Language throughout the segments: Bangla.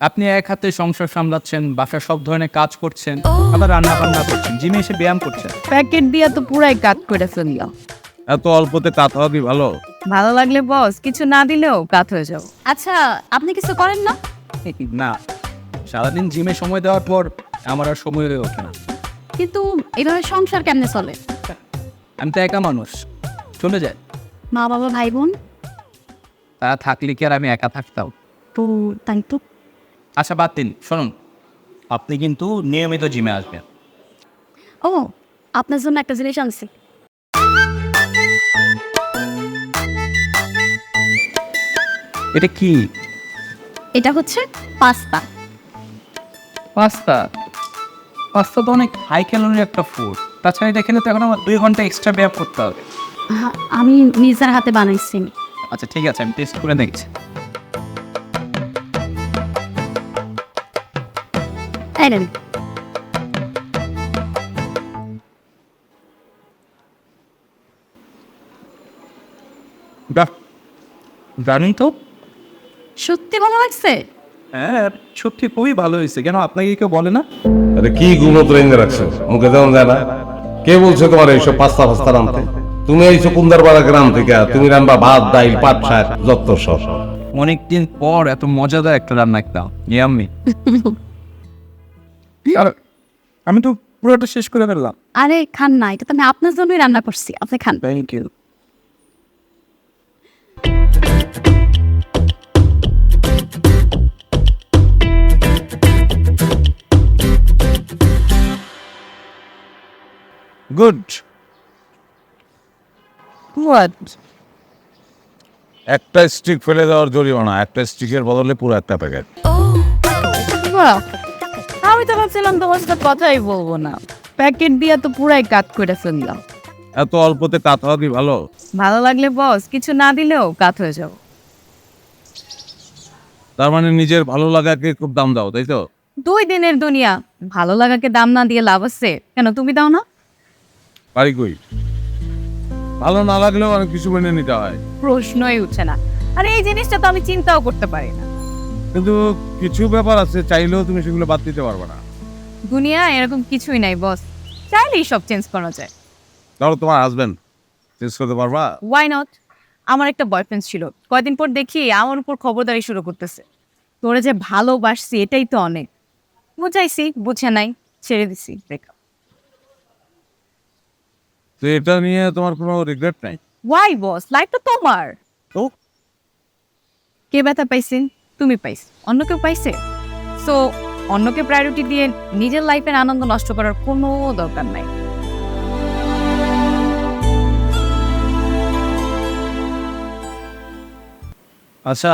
আপনি এক হাতে সংসার সামলাচ্ছেন, বাসার সব ধরনের কাজ করছেন, আবার রান্না বান্না করছেন, জিমে এসে ব্যায়াম করছেন। প্যাকেট দিয়া তো পুরাই কাট করে ফেললাম। এত অল্পতে কাত হওয়া কি ভালো? ভালো লাগলে বস, কিছু না দিলেও কাত হয়ে যাও। আচ্ছা, আপনি কিছু করেন না? না, সারাদিন জিমে সময় দেওয়ার পর আমার আর সময় হয়ে ওঠে না। কিন্তু এইভাবে সংসার কেমনে চলে? আমি তো একা মানুষ, চলে যায়। মা বাবা ভাই বোন? তারা থাকলে কি আর আমি একা থাকতাম? তো তাই তো। আচ্ছা বাদ দিন, শুনুন, আপনি কিন্তু নিয়মিত জিমে আসবেন। ও, আপনার জন্য একটা জিনিস আনছি। এটা কি? এটা হচ্ছে পাস্তা। পাস্তা? পাস্তা তো অনেক হাই ক্যালোরি একটা ফুড। তাছাড়া এটা খেলে তো এখন আমার 2 ঘন্টা এক্সট্রা ব্যায়াম করতে হবে। আমি নিজের হাতে বানাইছি। আচ্ছা ঠিক আছে, আমি টেস্ট করে দেখছি। এই নেন। বাহ, জানি তো। সত্যি ভালো লাগছে? হ্যাঁ, সত্যি খুবই ভালো হয়েছে। কেন, আপনাকে কেউ বলে না? আরে কি গুলো রেঞ্জে রাখছো, মুখে যেমন যায় না। কে বলছে তোমার এইসব পাস্তা ফাস্তা রানতে? তুমি এইসব কুন্দারপাড়া গ্রাম থেকে তুমি রান্না ভাত ডাইল পাট শাক যত সব। অনেকদিন পর এত মজাদার একটা রান্না খেলাম, ইয়াম্মি। আমি তো পুরোটা শেষ করে ফেললাম। আরে খান না, এটা তো আমি আপনার জন্যই রান্না করছি, আপনি খান। Thank you. গুড। হোয়াট? একটা স্টিক ফেলে দেওয়ার জরিমানা, একটা স্টিকের বদলে পুরো একটা প্যাকেট। আমি তো ভাবছিলাম তোমার সাথে কথাই বলবো না। প্যাকেট দিয়া তো পুরাই কাট করে ফেললাম। এত অল্পতে কাত হওয়া কি ভালো? ভালো লাগলে বস, কিছু না দিলেও কাত হয়ে যাও। তার মানে নিজের ভালো লাগাকে খুব দাম দাও, তাই তো? 2 দিনের দুনিয়া, ভালো লাগাকে দাম না দিয়ে লাভ আছে কেন? তুমি দাও না? পারি কই, ভালো না লাগলেও অনেক কিছু মেনে নিতে হয়। প্রশ্নই উঠছে না। আর এই জিনিসটা তো আমি চিন্তাও করতে পারি না। কিন্তু কিছু ব্যাপার আছে, চাইলেও তুমি সেগুলো বাদ দিতে পারবে না। দুনিয়া এরকম কিছুই নাই বস, চাইলেই সব চেঞ্জ করা যায়। ধরো তোমার হাজবেন্ড, চেঞ্জ করতে পারবা? Why not? আমার একটা বয়ফ্রেন্ড ছিল, কয়দিন পর দেখি আমার উপর খবরদারি শুরু করতেছে। তোরে যে ভালোবাসছি এটাই তো অনেক। বুঝাইছি, বুঝে নাই, ছেড়ে দিছি, ব্রেকআপ। তো এটা নিয়ে তোমার কোনো রিগ্রেট নাই? ওয়াই বস, লাইফ তো তোমার। তো কে ব্যথা পাইছেন? তুমি পাইছ, অন্য কেউ পাইছে? সো অন্যকে প্রায়োরিটি দিয়ে নিজের লাইফের আনন্দ নষ্ট করার কোনো দরকার নাই। আচ্ছা,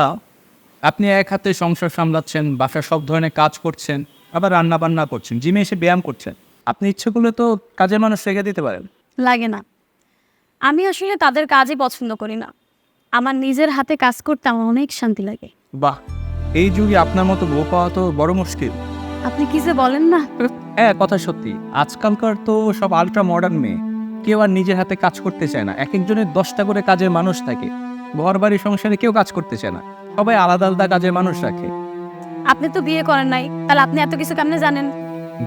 আপনি এক হাতে সংসার সামলাচ্ছেন, বাসার সব ধরনের কাজ করছেন, আবার রান্না বান্না করছেন, জিমে এসে ব্যায়াম করছেন। আপনি ইচ্ছে করলে তো কাজের মানুষ রেখে দিতে পারেন। লাগে না, আমি আসলে তাদের কাজই পছন্দ করি না। আমার নিজের হাতে কাজ করতে আমার অনেক শান্তি লাগে। বাহ, এই যুগে আপনার মতো বউ পাওয়া তো বড় মুশকিল। আপনি কি যে বলেন না। হ্যাঁ, কথা সত্যি। আজকালকার তো সব আল্ট্রা মডার্ন মেয়ে, কেউ আর নিজের হাতে কাজ করতে চায় না। এক একজনের 10টা করে কাজের মানুষ থাকে। ঘর বাড়ি সংসারে কেউ কাজ করতে চায় না, সবাই আলাদা আলাদা কাজের মানুষ রাখে। আপনি তো বিয়ে করেন নাই, তাহলে আপনি এত কিছু কেমনে জানেন?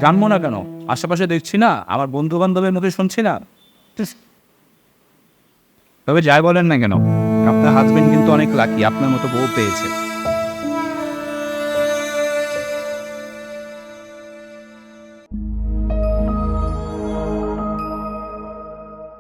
জানবো না কেন? আশেপাশে দেখছি না, আমার বন্ধু বান্ধবের মধ্যে শুনছি না। তবে যাই বলেন না কেন, আপনার হাজবেন্ড কিন্তু অনেক লাকি, আপনার মতো বউ পেয়েছে।